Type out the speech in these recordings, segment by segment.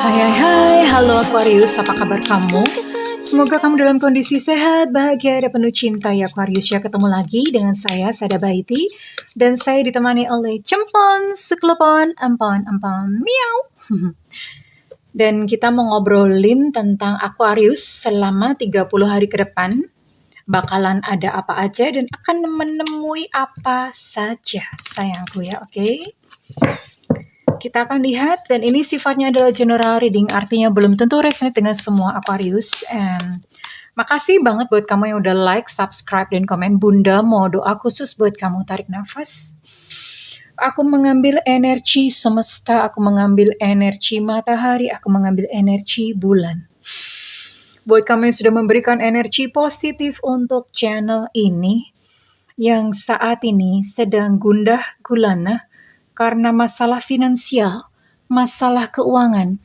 Hai, halo Aquarius, apa kabar kamu? Semoga kamu dalam kondisi sehat, bahagia, dan penuh cinta ya Aquarius ya. Ketemu lagi dengan saya, Sada Baiti, dan saya ditemani oleh Cempon, Seklepon, Empon, Miau. Dan kita mau ngobrolin tentang Aquarius selama 30 hari ke depan. Bakalan ada apa aja dan akan menemui apa saja, sayangku ya, oke? Kita akan lihat, dan ini sifatnya adalah general reading, artinya belum tentu resonate dengan semua Aquarius. And makasih banget buat kamu yang udah like, subscribe, dan komen. Bunda mau doa khusus buat kamu. Tarik nafas. Aku mengambil energi semesta, aku mengambil energi matahari, aku mengambil energi bulan. Buat kamu yang sudah memberikan energi positif untuk channel ini, yang saat ini sedang gundah gulana karena masalah finansial, masalah keuangan.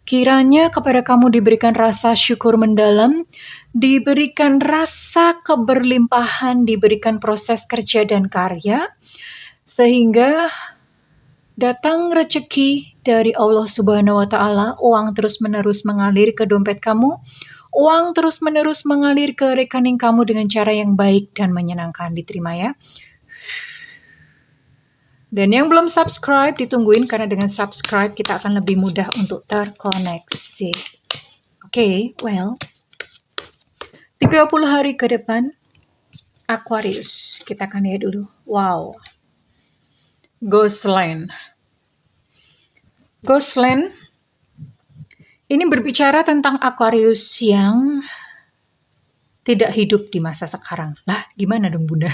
Kiranya kepada kamu diberikan rasa syukur mendalam, diberikan rasa keberlimpahan, diberikan proses kerja dan karya, sehingga datang rezeki dari Allah Subhanahu wa Ta'ala, uang terus-menerus mengalir ke dompet kamu, uang terus-menerus mengalir ke rekening kamu dengan cara yang baik dan menyenangkan. Diterima ya. Dan yang belum subscribe, ditungguin karena dengan subscribe kita akan lebih mudah untuk terkoneksi. Oke, 30 hari ke depan, Aquarius. Kita akan lihat dulu. Wow. Ghostland. Ghostland ini berbicara tentang Aquarius yang tidak hidup di masa sekarang. Lah, gimana dong Bunda?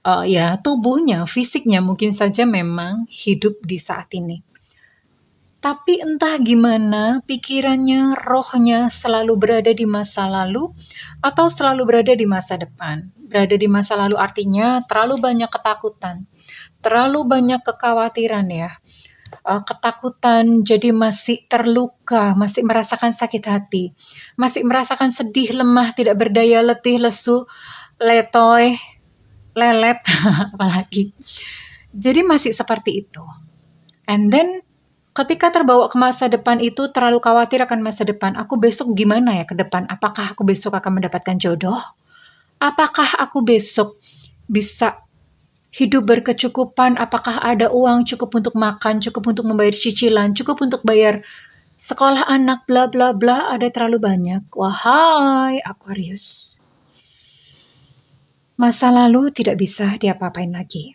Ya, tubuhnya, fisiknya mungkin saja memang hidup di saat ini. Tapi entah gimana, pikirannya, rohnya selalu berada di masa lalu atau selalu berada di masa depan. Berada di masa lalu artinya terlalu banyak ketakutan, terlalu banyak kekhawatiran ya. Ketakutan, jadi masih terluka, masih merasakan sakit hati, masih merasakan sedih, lemah, tidak berdaya, letih, lesu, letoy, lelet, apalagi. Jadi masih seperti itu. And then, ketika terbawa ke masa depan itu, terlalu khawatir akan masa depan. Aku besok gimana ya ke depan? Apakah aku besok akan mendapatkan jodoh? Apakah aku besok bisa hidup berkecukupan? Apakah ada uang cukup untuk makan, cukup untuk membayar cicilan, cukup untuk bayar sekolah anak, bla bla bla. Ada terlalu banyak. Wahai Aquarius. Masa lalu tidak bisa diapa-apain lagi.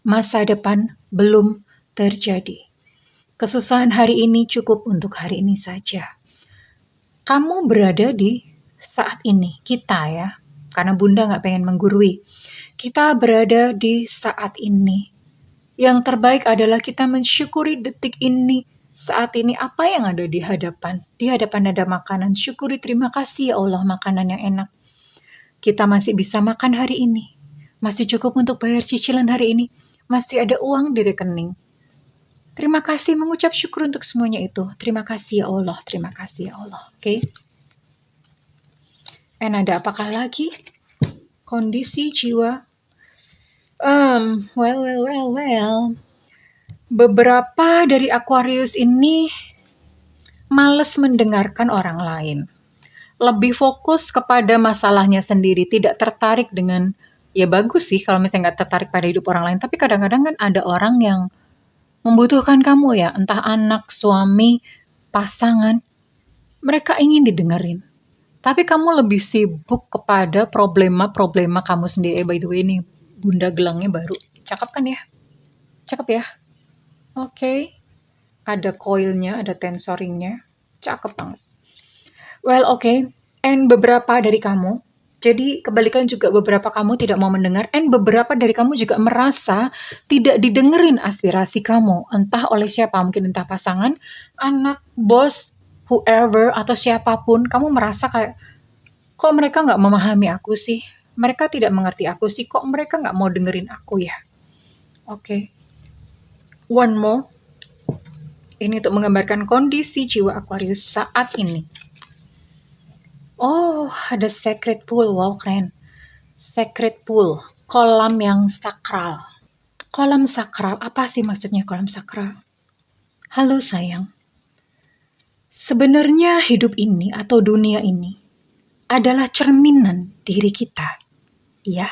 Masa depan belum terjadi. Kesusahan hari ini cukup untuk hari ini saja. Kamu berada di saat ini, kita ya, karena Bunda gak pengen menggurui. Kita berada di saat ini. Yang terbaik adalah kita mensyukuri detik ini, saat ini apa yang ada di hadapan. Di hadapan ada makanan, syukuri, terima kasih ya Allah, makanan yang enak. Kita masih bisa makan hari ini. Masih cukup untuk bayar cicilan hari ini. Masih ada uang di rekening. Terima kasih, mengucap syukur untuk semuanya itu. Terima kasih ya Allah, terima kasih ya Allah. Oke. And ada apakah lagi? Kondisi jiwa. Well. Beberapa dari Aquarius ini males mendengarkan orang lain. Lebih fokus kepada masalahnya sendiri, tidak tertarik dengan, ya bagus sih kalau misalnya nggak tertarik pada hidup orang lain, tapi kadang-kadang kan ada orang yang membutuhkan kamu ya, entah anak, suami, pasangan, mereka ingin didengerin. Tapi kamu lebih sibuk kepada problema-problema kamu sendiri. By the way ini Bunda gelangnya baru, cakep kan ya? Cakep ya? Oke. Ada coilnya, ada tensoringnya, cakep banget. Well, okay. And beberapa dari kamu, jadi kebalikan juga beberapa kamu tidak mau mendengar, and beberapa dari kamu juga merasa tidak didengerin aspirasi kamu, entah oleh siapa, mungkin entah pasangan, anak, bos, whoever, atau siapapun. Kamu merasa kayak, kok mereka nggak memahami aku sih? Mereka tidak mengerti aku sih, kok mereka nggak mau dengerin aku ya? Oke. One more. Ini untuk menggambarkan kondisi jiwa Aquarius saat ini. Oh, ada sacred pool. Wow, keren. Sacred pool, kolam yang sakral. Kolam sakral, apa sih maksudnya kolam sakral? Halo sayang, sebenarnya hidup ini atau dunia ini adalah cerminan diri kita. Ya,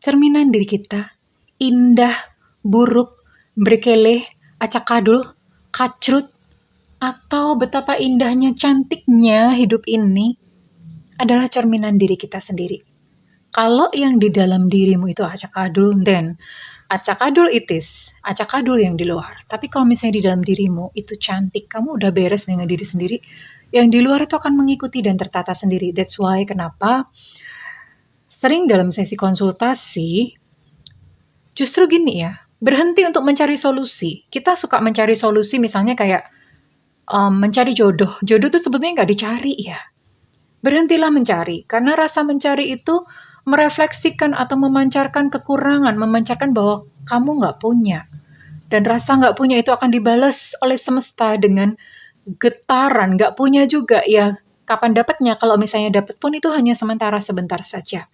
cerminan diri kita. Indah, buruk, berkeleh, acakadul, kacrut, atau betapa indahnya, cantiknya hidup ini adalah cerminan diri kita sendiri. Kalau yang di dalam dirimu itu acakadul, then acakadul acakadul yang di luar. Tapi kalau misalnya di dalam dirimu itu cantik, kamu udah beres dengan diri sendiri, yang di luar itu akan mengikuti dan tertata sendiri. That's why kenapa sering dalam sesi konsultasi, justru gini ya, berhenti untuk mencari solusi. Kita suka mencari solusi misalnya kayak mencari jodoh. Jodoh itu sebetulnya nggak dicari ya. Berhentilah mencari, karena rasa mencari itu merefleksikan atau memancarkan kekurangan, memancarkan bahwa kamu nggak punya. Dan rasa nggak punya itu akan dibalas oleh semesta dengan getaran, nggak punya juga ya. Kapan dapatnya? Kalau misalnya dapat pun itu hanya sementara, sebentar saja.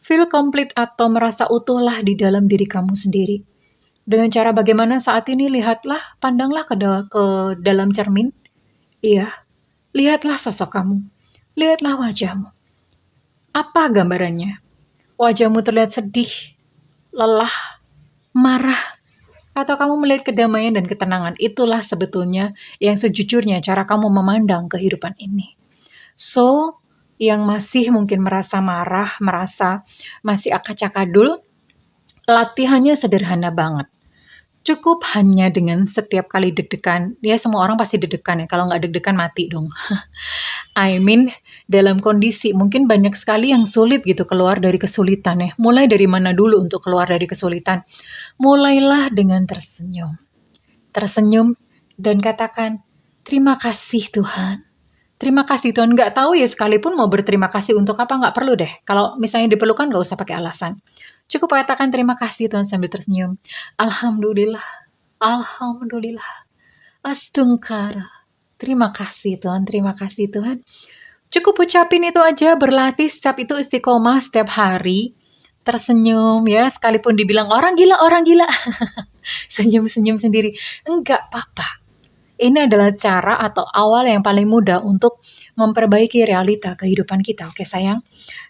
Feel complete atau merasa utuhlah di dalam diri kamu sendiri. Dengan cara bagaimana saat ini, lihatlah, pandanglah ke dalam cermin. Iya, lihatlah sosok kamu. Lihatlah wajahmu. Apa gambarannya? Wajahmu terlihat sedih, lelah, marah, atau kamu melihat kedamaian dan ketenangan. Itulah sebetulnya yang sejujurnya cara kamu memandang kehidupan ini. So, yang masih mungkin merasa marah, merasa masih akacakadul, latihannya sederhana banget. Cukup hanya dengan setiap kali deg-degan, ya semua orang pasti deg-degan ya, kalau nggak deg-degan mati dong. I mean, dalam kondisi mungkin banyak sekali yang sulit gitu keluar dari kesulitan ya. Mulai dari mana dulu untuk keluar dari kesulitan? Mulailah dengan tersenyum. Tersenyum dan katakan, terima kasih Tuhan. Terima kasih Tuhan. Nggak tahu ya sekalipun mau berterima kasih untuk apa, nggak perlu deh. Kalau misalnya diperlukan nggak usah pakai alasan. Cukup katakan terima kasih Tuhan sambil tersenyum. Alhamdulillah. Alhamdulillah. Astungkara. Terima kasih Tuhan, terima kasih Tuhan. Cukup ucapin itu aja, berlatih setiap itu istiqomah setiap hari. Tersenyum ya, sekalipun dibilang orang gila. Senyum-senyum sendiri. Enggak apa-apa. Ini adalah cara atau awal yang paling mudah untuk memperbaiki realita kehidupan kita, oke sayang?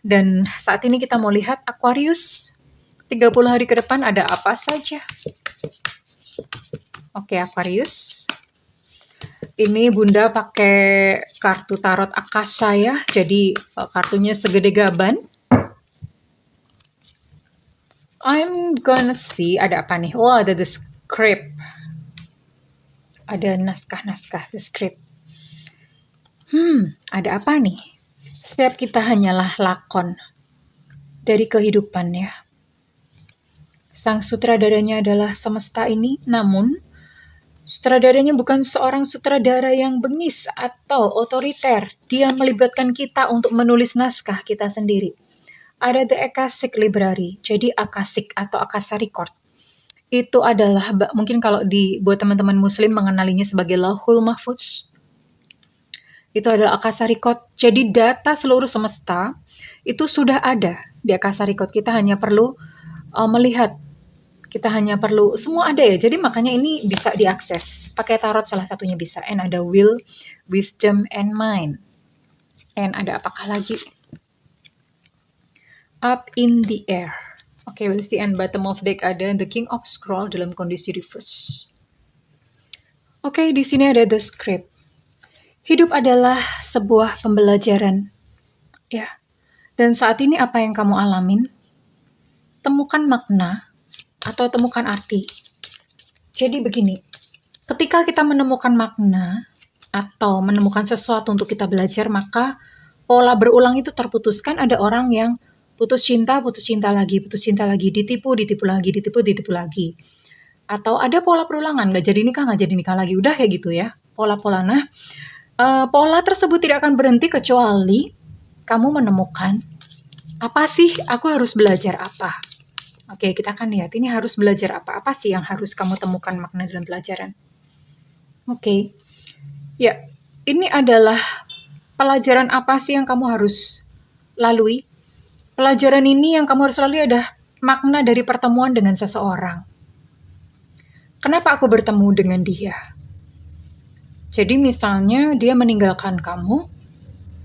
Dan saat ini kita mau lihat Aquarius 30 hari ke depan ada apa saja. Oke Aquarius. Ini Bunda pakai kartu tarot Akasha ya. Jadi kartunya segede gaban. I'm gonna see ada apa nih? Oh, ada the script. Ada naskah-naskah the script. Ada apa nih? Setiap kita hanyalah lakon dari kehidupan ya. Sang sutradaranya adalah semesta ini, namun sutradaranya bukan seorang sutradara yang bengis atau otoriter. Dia melibatkan kita untuk menulis naskah kita sendiri. Ada The Akashic Library, jadi Akashic atau Akasha Record. Itu adalah, mungkin kalau buat teman-teman muslim mengenalinya sebagai Lauhul Mahfuz. Itu adalah Akasha Record. Jadi data seluruh semesta itu sudah ada di Akasha Record. Kita hanya perlu melihat. Kita hanya perlu, semua ada ya. Jadi makanya ini bisa diakses. Pakai tarot salah satunya bisa. And ada will, wisdom, and mind. And ada apakah lagi? Up in the air. Oke, we'll see. And bottom of deck ada the King of Scroll dalam kondisi reverse. Oke, di sini ada the script. Hidup adalah sebuah pembelajaran. Ya. Dan saat ini apa yang kamu alamin? Temukan makna atau temukan arti. Jadi begini, ketika kita menemukan makna atau menemukan sesuatu untuk kita belajar, maka pola berulang itu terputuskan. Ada orang yang putus cinta lagi, ditipu lagi. Atau ada pola perulangan, nggak jadi nikah lagi. Udah kayak gitu ya, pola-pola. Nah, pola tersebut tidak akan berhenti kecuali kamu menemukan, apa sih aku harus belajar apa? Oke, kita akan lihat ini harus belajar apa. Apa sih yang harus kamu temukan makna dalam pelajaran? Oke. Ya, ini adalah pelajaran apa sih yang kamu harus lalui? Pelajaran ini yang kamu harus lalui ada makna dari pertemuan dengan seseorang. Kenapa aku bertemu dengan dia? Jadi misalnya dia meninggalkan kamu,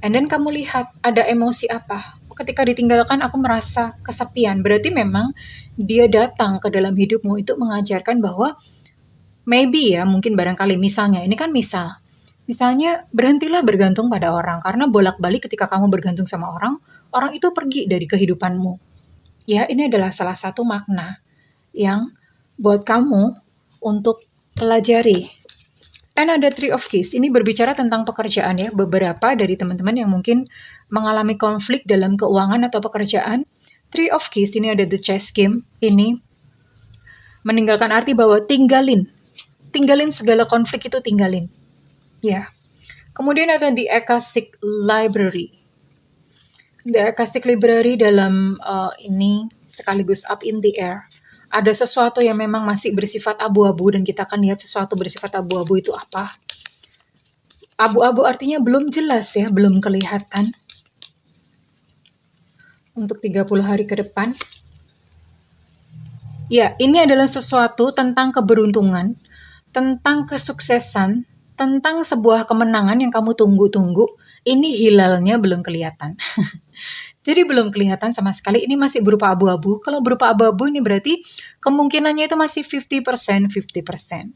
and then kamu lihat ada emosi apa. Ketika ditinggalkan aku merasa kesepian. Berarti memang dia datang ke dalam hidupmu itu mengajarkan bahwa maybe ya, mungkin barangkali misalnya, ini kan misalnya berhentilah bergantung pada orang. Karena bolak-balik ketika kamu bergantung sama orang, orang itu pergi dari kehidupanmu. Ya, ini adalah salah satu makna yang buat kamu untuk pelajari. And ada Three of Keys, ini berbicara tentang pekerjaan ya. Beberapa dari teman-teman yang mungkin mengalami konflik dalam keuangan atau pekerjaan. Three of Keys, ini ada The Chess Game. Ini meninggalkan arti bahwa tinggalin segala konflik itu, tinggalin. Ya. Kemudian ada The Akashic Library. The Akashic Library dalam ini sekaligus up in the air. Ada sesuatu yang memang masih bersifat abu-abu dan kita akan lihat sesuatu bersifat abu-abu itu apa. Abu-abu artinya belum jelas ya, belum kelihatan. Untuk 30 hari ke depan. Ya, ini adalah sesuatu tentang keberuntungan, tentang kesuksesan, tentang sebuah kemenangan yang kamu tunggu-tunggu. Ini hilalnya belum kelihatan. Jadi belum kelihatan sama sekali, ini masih berupa abu-abu. Kalau berupa abu-abu ini berarti kemungkinannya itu masih 50%, 50%.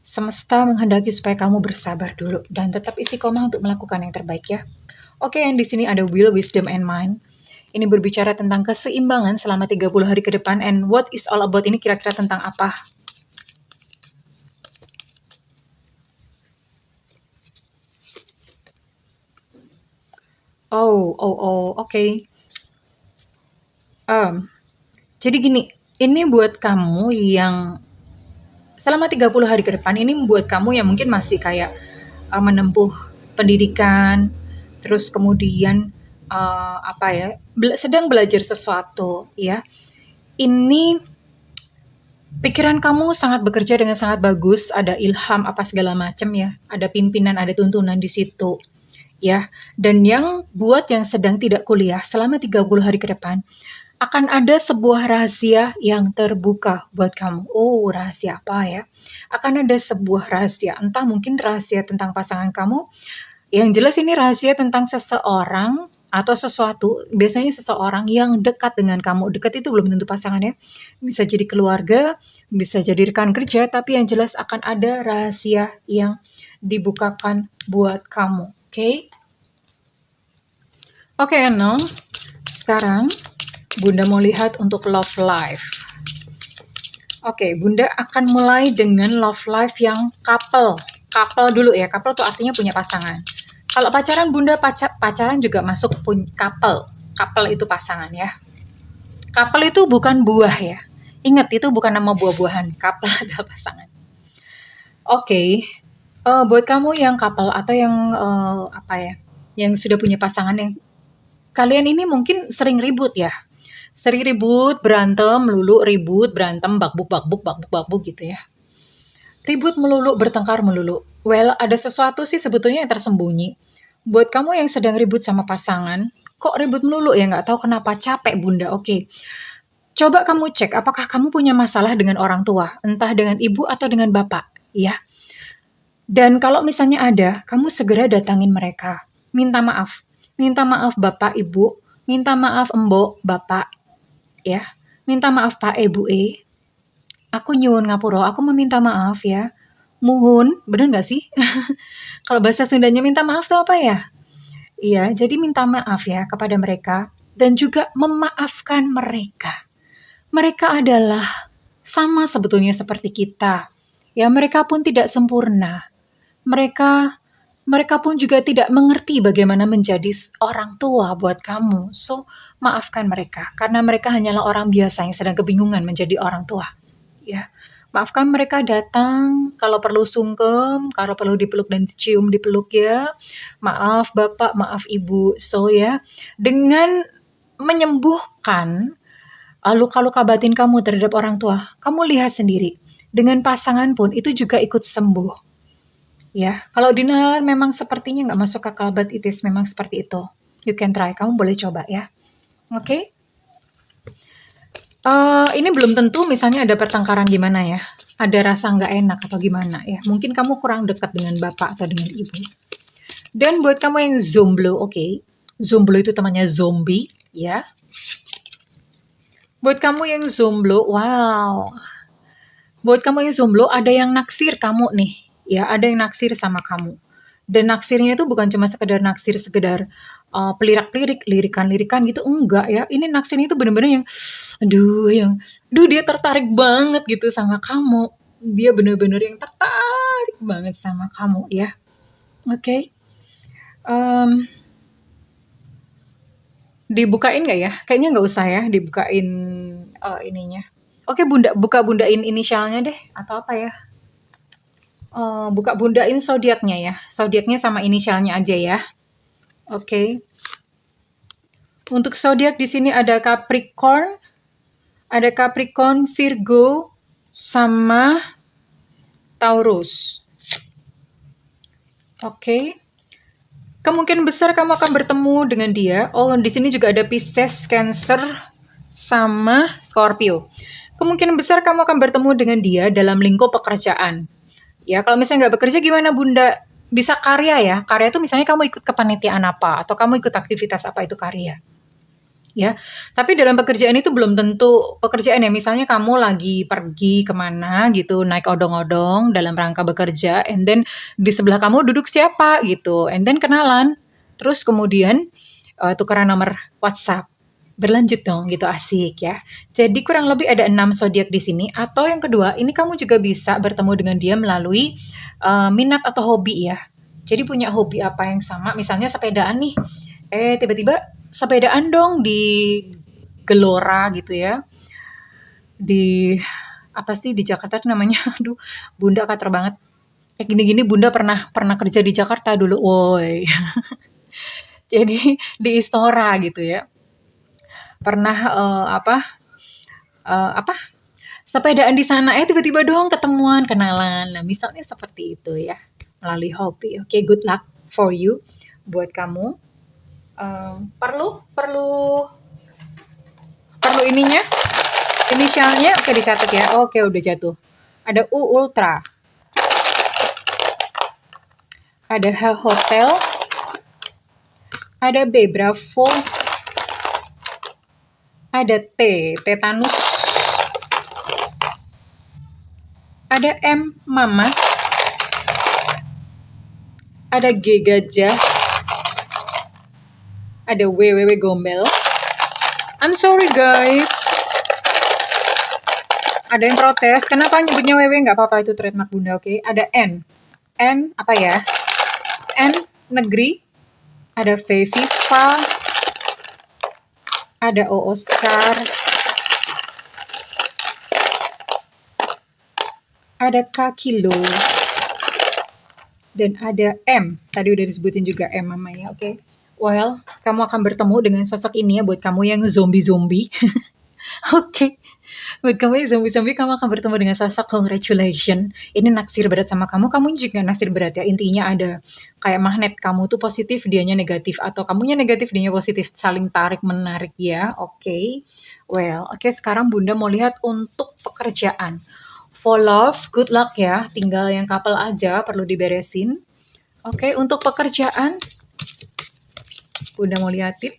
Semesta menghendaki supaya kamu bersabar dulu dan tetap istiqomah untuk melakukan yang terbaik ya. Oke, yang di sini ada Will, Wisdom, and Mind. Ini berbicara tentang keseimbangan selama 30 hari ke depan. And what is all about ini kira-kira tentang apa? Oke. Jadi gini, ini buat kamu yang selama 30 hari ke depan, ini buat kamu yang mungkin masih kayak menempuh pendidikan, terus kemudian sedang belajar sesuatu ya. Ini pikiran kamu sangat bekerja dengan sangat bagus, ada ilham apa segala macam ya, ada pimpinan, ada tuntunan di situ. Ya, dan yang buat yang sedang tidak kuliah selama 30 hari ke depan, akan ada sebuah rahasia yang terbuka buat kamu. Oh, rahasia apa ya? Akan ada sebuah rahasia, entah mungkin rahasia tentang pasangan kamu. Yang jelas ini rahasia tentang seseorang atau sesuatu, biasanya seseorang yang dekat dengan kamu. Dekat itu belum tentu pasangannya. Bisa jadi keluarga, bisa jadi rekan kerja, tapi yang jelas akan ada rahasia yang dibukakan buat kamu. Oke, Enel. Sekarang Bunda mau lihat untuk love life. Oke, Bunda akan mulai dengan love life yang couple. Couple dulu ya. Couple tuh artinya punya pasangan. Kalau pacaran, Bunda pacaran juga masuk couple. Couple itu pasangan ya. Couple itu bukan buah ya. Ingat, itu bukan nama buah-buahan. Couple adalah pasangan. Oke. Buat kamu yang couple atau yang yang sudah punya pasangan, yang kalian ini mungkin sering ribut ya. Sering ribut, berantem, melulu, ribut, berantem, bakbuk gitu ya. Ribut melulu, bertengkar melulu. Well, ada sesuatu sih sebetulnya yang tersembunyi. Buat kamu yang sedang ribut sama pasangan, kok ribut melulu ya, nggak tahu kenapa, capek Bunda. Oke. Coba kamu cek apakah kamu punya masalah dengan orang tua, entah dengan ibu atau dengan bapak, ya. Dan kalau misalnya ada, kamu segera datangin mereka. Minta maaf. Minta maaf Bapak, Ibu. Minta maaf Mbok, Bapak. Ya. Minta maaf Pak, Ibu, Aku nyuwun ngapura, aku meminta maaf ya. Muhun, bener gak sih? Kalau bahasa Sundanya minta maaf tuh apa ya? Iya, jadi minta maaf ya kepada mereka. Dan juga memaafkan mereka. Mereka adalah sama sebetulnya seperti kita. Ya, mereka pun tidak sempurna. Mereka pun juga tidak mengerti bagaimana menjadi orang tua buat kamu. So, maafkan mereka. Karena mereka hanyalah orang biasa yang sedang kebingungan menjadi orang tua. Ya, maafkan mereka, datang. Kalau perlu sungkem, kalau perlu dipeluk dan cium, dipeluk ya. Maaf Bapak, maaf Ibu. So ya, dengan menyembuhkan luka-luka batin kamu terhadap orang tua, kamu lihat sendiri. Dengan pasangan pun itu juga ikut sembuh. Ya, kalau denial memang sepertinya nggak masuk akal, but it is memang seperti itu. You can try, kamu boleh coba ya. Oke? Ini belum tentu misalnya ada pertengkaran gimana ya, ada rasa nggak enak atau gimana ya, mungkin kamu kurang dekat dengan bapak atau dengan ibu. Dan buat kamu yang jomblo, oke, jomblo itu temannya zombie, ya. Buat kamu yang jomblo, wow. Buat kamu yang jomblo, ada yang naksir kamu nih, ya, ada yang naksir sama kamu. Dan naksirnya itu bukan cuma sekedar naksir, sekedar pelirak-pelirik, lirikan-lirikan gitu, enggak ya. Ini naksirnya itu bener-bener aduh dia tertarik banget gitu sama kamu. Dia bener-bener yang tertarik banget sama kamu ya. Oke. Em, dibukain nggak ya? Kayaknya nggak usah ya dibukain ininya. Oke, bundain inisialnya deh atau apa ya? Buka bundain zodiaknya ya. Zodiaknya sama inisialnya aja ya. Oke. Untuk zodiak di sini ada Capricorn, Virgo, sama Taurus. Oke. Kemungkinan besar kamu akan bertemu dengan dia. Oh, di sini juga ada Pisces, Cancer, sama Scorpio. Kemungkinan besar kamu akan bertemu dengan dia dalam lingkup pekerjaan. Ya, kalau misalnya nggak bekerja gimana Bunda? Bisa karya ya. Karya itu misalnya kamu ikut kepanitiaan apa, atau kamu ikut aktivitas apa, itu karya. Ya, tapi dalam pekerjaan itu belum tentu pekerjaan ya. Misalnya kamu lagi pergi kemana gitu, naik odong-odong dalam rangka bekerja, and then di sebelah kamu duduk siapa gitu, and then kenalan, terus kemudian tukeran nomor WhatsApp, berlanjut dong gitu, asik ya. Jadi kurang lebih ada 6 zodiak di sini. Atau yang kedua, ini kamu juga bisa bertemu dengan dia melalui minat atau hobi ya. Jadi punya hobi apa yang sama, misalnya sepedaan nih. Tiba-tiba sepedaan dong di Gelora gitu ya. Di apa sih di Jakarta itu namanya? Aduh, Bunda kater banget. Kayak gini-gini Bunda pernah kerja di Jakarta dulu, woi. Jadi di Istora gitu ya. Pernah apa? Sepedaan di sana tiba-tiba dong ketemuan, kenalan. Nah, misalnya seperti itu ya. Melalui hobi. Oke, good luck for you buat kamu. Perlu ininya, inisialnya. Oke, dicatat ya. Oke, udah jatuh. Ada U Ultra, ada H Hotel, ada B Bravo, ada T Tetanus, ada M Mama, ada G Gajah, ada W Gombel. I'm sorry guys, ada yang protes, kenapa nyebutnya WW? Nggak apa-apa, itu trademark Bunda, oke. Ada N apa ya? N Negeri, ada V Viva, ada O Oscar, ada K Kilo, dan ada M. Tadi udah disebutin juga M Mama ya, oke. Well, kamu akan bertemu dengan sosok ini ya, buat kamu yang zombie-zombie. Oke. Buat kamu yang zombie-zombie, kamu akan bertemu dengan sosok congratulations. Ini naksir berat sama kamu juga naksir berat ya. Intinya ada kayak magnet, kamu tuh positif, dianya negatif. Atau kamunya negatif, dianya positif. Saling tarik-menarik ya. Oke. Well, oke, sekarang Bunda mau lihat untuk pekerjaan. For love, good luck ya. Tinggal yang couple aja perlu diberesin. Oke, untuk pekerjaan, Bunda mau liatin.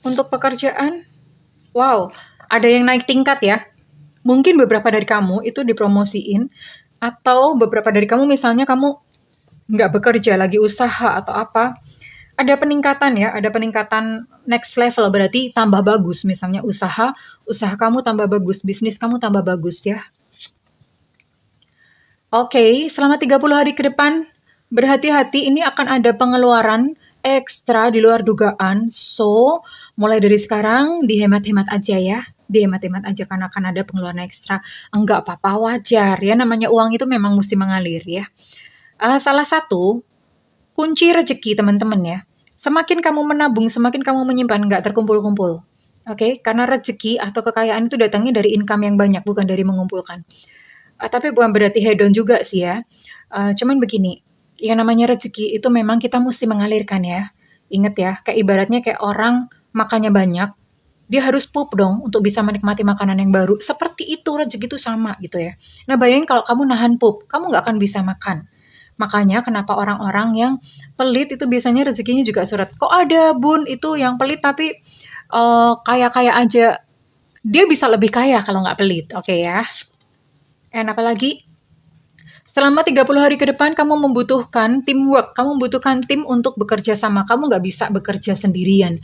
Untuk pekerjaan, wow, ada yang naik tingkat ya. Mungkin beberapa dari kamu itu dipromosiin, atau beberapa dari kamu misalnya kamu nggak bekerja, lagi usaha atau apa. Ada peningkatan ya, ada peningkatan next level, berarti tambah bagus. Misalnya usaha kamu tambah bagus, bisnis kamu tambah bagus ya. Oke, selama 30 hari ke depan, berhati-hati, ini akan ada pengeluaran ekstra di luar dugaan. So, mulai dari sekarang dihemat-hemat aja ya. Dihemat-hemat aja karena akan ada pengeluaran ekstra. Enggak apa-apa, wajar ya. Namanya uang itu memang mesti mengalir ya. Salah satu kunci rezeki teman-teman ya. Semakin kamu menabung, semakin kamu menyimpan, nggak terkumpul-kumpul. Oke, karena rezeki atau kekayaan itu datangnya dari income yang banyak, bukan dari mengumpulkan. Tapi bukan berarti hedon juga sih ya. Cuman begini, Yang namanya rezeki itu memang kita mesti mengalirkan ya. Ingat ya, kayak ibaratnya kayak orang makannya banyak, dia harus pup dong untuk bisa menikmati makanan yang baru. Seperti itu, rezeki itu sama gitu ya. Nah, bayangin kalau kamu nahan pup, kamu nggak akan bisa makan. Makanya kenapa orang-orang yang pelit itu biasanya rezekinya juga surat. Kok ada bun itu yang pelit tapi kaya-kaya aja. Dia bisa lebih kaya kalau nggak pelit, oke ya. And apalagi selama 30 hari ke depan kamu membutuhkan teamwork, kamu membutuhkan tim untuk bekerja sama. Kamu nggak bisa bekerja sendirian.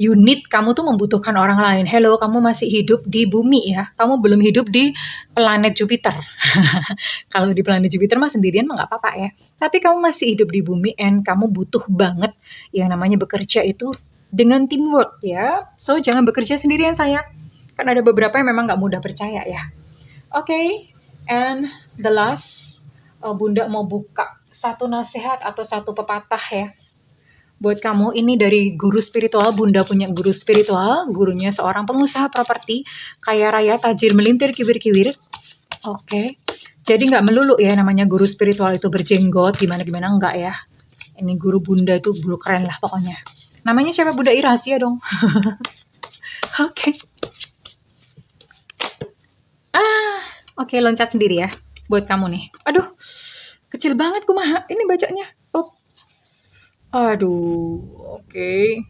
Unit kamu tuh membutuhkan orang lain. Hello, kamu masih hidup di bumi ya. Kamu belum hidup di planet Jupiter. Kalau di planet Jupiter mah sendirian mah nggak apa-apa ya. Tapi kamu masih hidup di bumi and kamu butuh banget yang namanya bekerja itu dengan teamwork ya. So, jangan bekerja sendirian sayang. Kan ada beberapa yang memang nggak mudah percaya ya. Oke, and the last, Bunda mau buka satu nasihat atau satu pepatah ya. Buat kamu, ini dari guru spiritual. Bunda punya guru spiritual, gurunya seorang pengusaha properti, kaya raya, tajir, melintir, kiwir-kiwir. Oke, jadi nggak melulu ya namanya guru spiritual itu berjenggot, gimana-gimana, enggak ya. Ini guru Bunda itu guru keren lah pokoknya. Namanya siapa Bunda? Rahasia dong. Oke. Oke, loncat sendiri ya. Buat kamu nih. Aduh, kecil banget kumaha. Ini bacanya. Oh. Aduh, oke.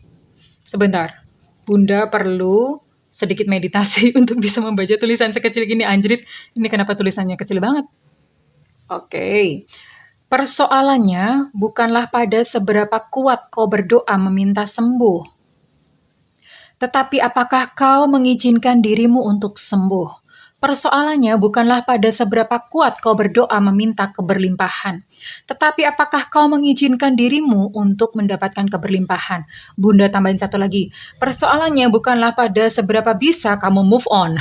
Sebentar. Bunda perlu sedikit meditasi untuk bisa membaca tulisan sekecil gini, anjrit. Ini kenapa tulisannya kecil banget? Oke. Persoalannya bukanlah pada seberapa kuat kau berdoa meminta sembuh, tetapi apakah kau mengizinkan dirimu untuk sembuh. Persoalannya bukanlah pada seberapa kuat kau berdoa meminta keberlimpahan, tetapi apakah kau mengizinkan dirimu untuk mendapatkan keberlimpahan. Bunda tambahin satu lagi, persoalannya bukanlah pada seberapa bisa kamu move on,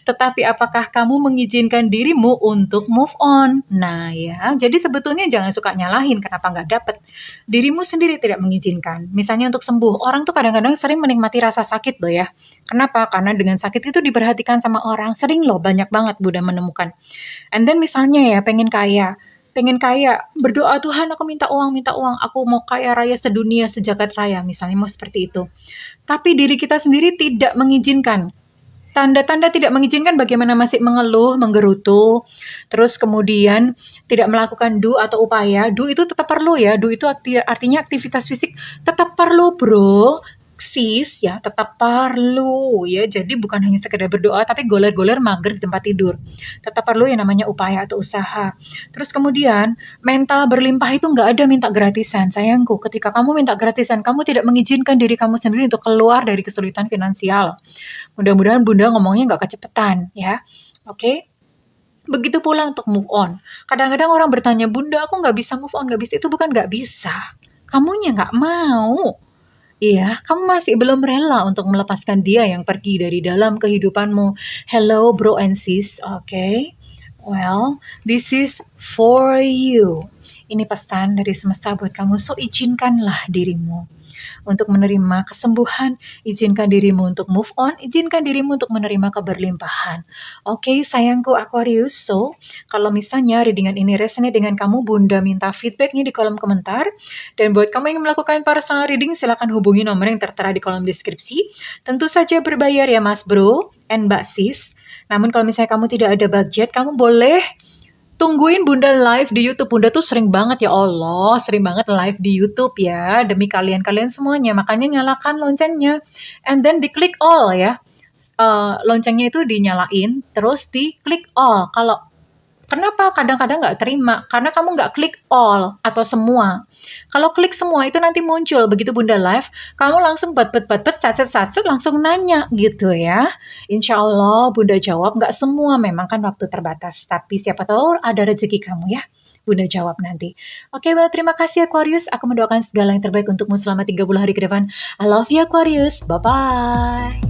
tetapi apakah kamu mengizinkan dirimu untuk move on. Nah ya, jadi sebetulnya jangan suka nyalahin kenapa nggak dapet. Dirimu sendiri tidak mengizinkan. Misalnya untuk sembuh, orang tuh kadang-kadang sering menikmati rasa sakit loh ya. Kenapa? Karena dengan sakit itu diperhatikan sama orang. Sering loh, banyak banget Bunda menemukan. And then misalnya ya, pengen kaya, berdoa Tuhan aku minta uang, aku mau kaya raya sedunia sejagat raya, misalnya mau seperti itu. Tapi diri kita sendiri tidak mengizinkan. Tanda-tanda tidak mengizinkan bagaimana masih mengeluh, menggerutu, terus kemudian tidak melakukan do atau upaya. Do itu tetap perlu ya, do itu artinya aktivitas fisik tetap perlu bro, sis ya, tetap perlu ya. Jadi bukan hanya sekedar berdoa tapi goler-goler mager di tempat tidur. Tetap perlu yang namanya upaya atau usaha. Terus kemudian mental berlimpah itu nggak ada minta gratisan sayangku. Ketika kamu minta gratisan, kamu tidak mengizinkan diri kamu sendiri untuk keluar dari kesulitan finansial. Mudah-mudahan Bunda ngomongnya nggak kecepetan ya. Oke? Begitu pula untuk move on. Kadang-kadang orang bertanya, Bunda aku nggak bisa move on, nggak bisa. Itu bukan nggak bisa. Kamunya nggak mau. Iya, kamu masih belum rela untuk melepaskan dia yang pergi dari dalam kehidupanmu. Hello bro and sis, okay? Well, this is for you. Ini pesan dari semesta buat kamu, so izinkanlah dirimu untuk menerima kesembuhan, izinkan dirimu untuk move on, izinkan dirimu untuk menerima keberlimpahan. Oke, sayangku Aquarius, so kalau misalnya readingan ini resonate dengan kamu, Bunda minta feedbacknya di kolom komentar. Dan buat kamu yang melakukan personal reading, silakan hubungi nomor yang tertera di kolom deskripsi. Tentu saja berbayar ya Mas Bro and Mbak Sis. Namun kalau misalnya kamu tidak ada budget, kamu boleh tungguin Bunda live di YouTube. Bunda tuh sering banget ya Allah, sering banget live di YouTube ya, demi kalian-kalian semuanya. Makanya nyalakan loncengnya, and then diklik all ya. Loncengnya itu dinyalain, terus diklik all. Kenapa kadang-kadang nggak terima? Karena kamu nggak klik all atau semua. Kalau klik semua itu nanti muncul begitu Bunda live, kamu langsung bet sacet langsung nanya gitu ya. Insya Allah Bunda jawab, nggak semua memang kan waktu terbatas, tapi siapa tahu ada rezeki kamu ya. Bunda jawab nanti. Oke, well, terima kasih Aquarius. Aku mendoakan segala yang terbaik untukmu selama 30 hari ke depan. I love you Aquarius. Bye-bye.